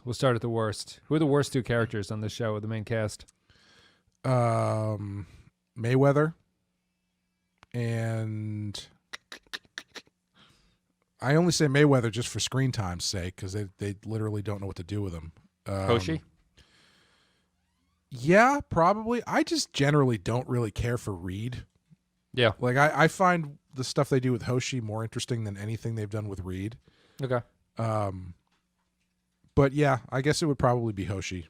We'll start at the worst. Who are the worst two characters on the show with the main cast? Mayweather, and I only say Mayweather just for screen time's sake because they literally don't know what to do with him. Hoshi? Yeah, probably. I just generally don't really care for Reed. Yeah. Like I find the stuff they do with Hoshi more interesting than anything they've done with Reed. Okay. But yeah, I guess it would probably be Hoshi.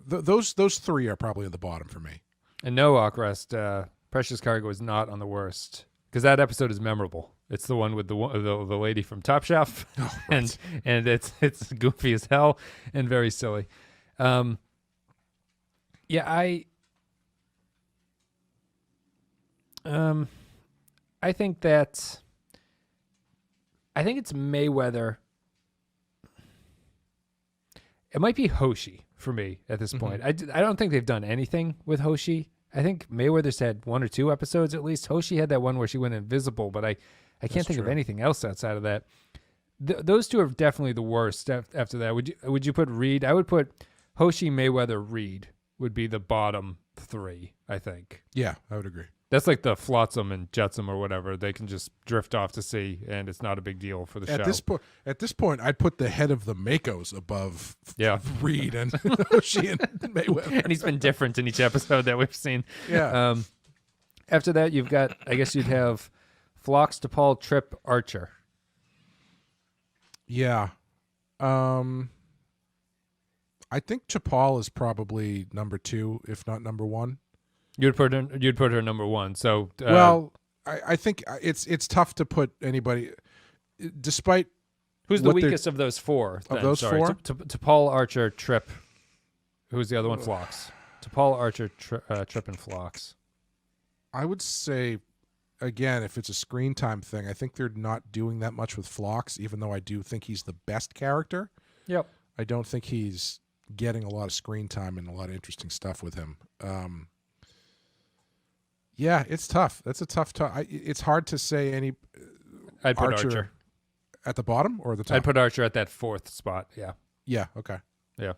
Those three are probably at the bottom for me. And no, Ockrest, Precious Cargo is not on the worst because that episode is memorable. It's the one with the lady from Top Chef, right. and it's goofy as hell and very silly. I think it's Mayweather. It might be Hoshi for me at this point. I don't think they've done anything with Hoshi. I think Mayweather's had 1 or 2 episodes at least. Hoshi had that one where she went invisible, but I can't think of anything else outside of that. Those two are definitely the worst after that. Would you put Reed? I would put Hoshi, Mayweather, Reed would be the bottom 3, I think. Yeah, I would agree. That's like the Flotsam and Jetsam or whatever. They can just drift off to sea, and it's not a big deal for the show. At this point, I'd put the head of the Makos above Reed and Hoshi and Mayweather. And he's been different in each episode that we've seen. Yeah. After that, you've got, I guess you'd have Phlox, T'Pol, Trip, Archer. Yeah. I think T'Pol is probably number 2, if not number 1. You'd put her number 1. So I think it's tough to put anybody, despite who's the weakest of those 4. Of those 4, T'Pol, Archer, Trip. Who's the other one? Phlox. T'Pol, Archer, Trip, and Phlox. I would say, again, if it's a screen time thing, I think they're not doing that much with Phlox, even though I do think he's the best character. Yep. I don't think he's getting a lot of screen time and a lot of interesting stuff with him. Yeah, it's tough. That's a tough. It's hard to say any. I'd put Archer at the bottom or the top. I'd put Archer at that 4th spot. Yeah. Yeah. Okay. Yeah.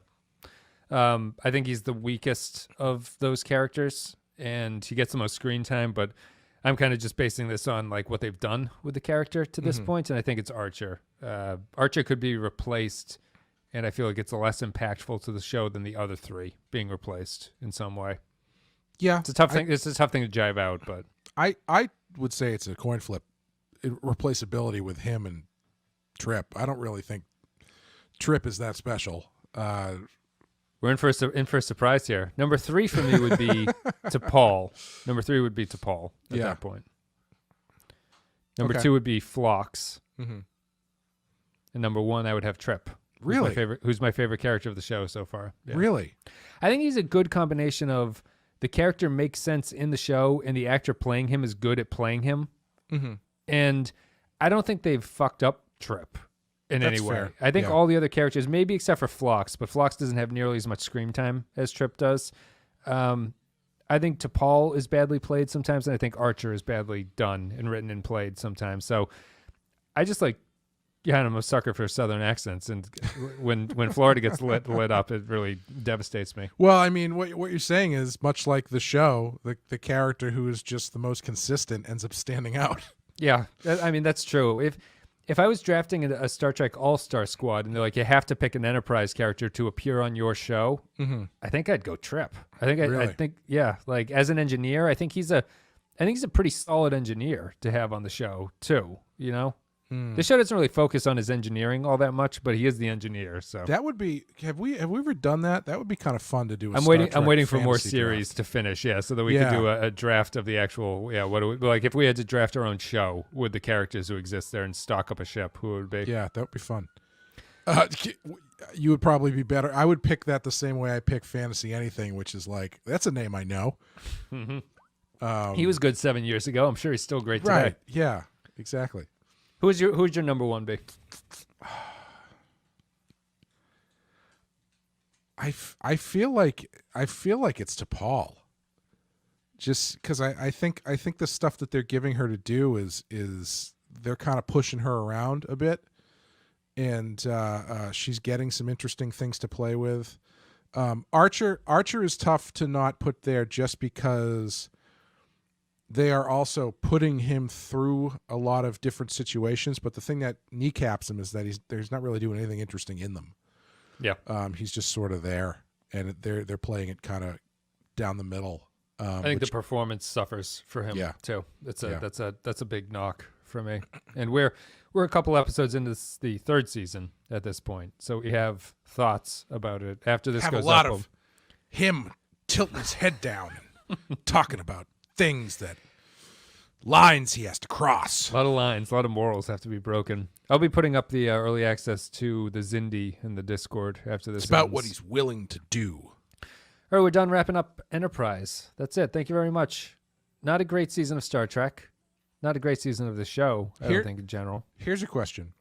I think he's the weakest of those characters, and he gets the most screen time. But I'm kind of just basing this on like what they've done with the character to this point, and I think it's Archer. Archer could be replaced, and I feel like it's less impactful to the show than the other 3 being replaced in some way. Yeah, it's a tough thing. It's a tough thing to jive out, but I would say it's a coin flip, replaceability with him and Trip. I don't really think Trip is that special. We're in for a surprise here. Number 3 for me would be T'Pol. Number 3 would be T'Pol at that point. Number 2 would be Phlox, and number 1 I would have Trip. Really, who's my favorite character of the show so far? Yeah. Really, I think he's a good combination of. The character makes sense in the show, and the actor playing him is good at playing him. And I don't think they've fucked up Trip in any way. Fair. I think all the other characters, maybe except for Phlox, but Phlox doesn't have nearly as much screen time as Trip does. I think T'Pol is badly played sometimes, and I think Archer is badly done and written and played sometimes. So I just like, I'm a sucker for Southern accents, and when Florida gets lit up, it really devastates me. Well, I mean, what you're saying is much like the show, the character who is just the most consistent ends up standing out. Yeah, I mean that's true. If I was drafting a Star Trek All-Star squad, and they're like, you have to pick an Enterprise character to appear on your show, I think I'd go Trip. I think like as an engineer, I think he's a pretty solid engineer to have on the show too. You know. The show doesn't really focus on his engineering all that much, but he is the engineer. So that would be. Have we ever done that? That would be kind of fun to do. I'm waiting for more series to finish. Yeah, so that we could do a draft of the actual. Yeah, what do we like if we had to draft our own show with the characters who exist there and stock up a ship? Who would it be? Yeah, that would be fun. You would probably be better. I would pick that the same way I pick Fantasy Anything, which is like that's a name I know. He was good 7 years ago. I'm sure he's still great today. Right? Yeah, exactly. Who's your number 1 be? I feel like it's T'Pol. Just because I think the stuff that they're giving her to do is they're kind of pushing her around a bit, and she's getting some interesting things to play with. Archer is tough to not put there just because they are also putting him through a lot of different situations, but the thing that kneecaps him is that he's not really doing anything interesting in them. Yeah. He's just sort of there, and they're playing it kind of down the middle. I think the performance suffers for him too. That's a big knock for me. And we're a couple episodes into the third season at this point, so we have thoughts about it after this have goes a lot up. of him tilting his head down and talking about things that lines he has to cross. A lot of lines, a lot of morals have to be broken. I'll be putting up the early access to the Zindi in the Discord after this. It's about ends. what he's willing to do. All right, we're done wrapping up Enterprise. That's it. Thank you very much. Not a great season of Star Trek. Not a great season of the show, I don't think, in general. Here's a question.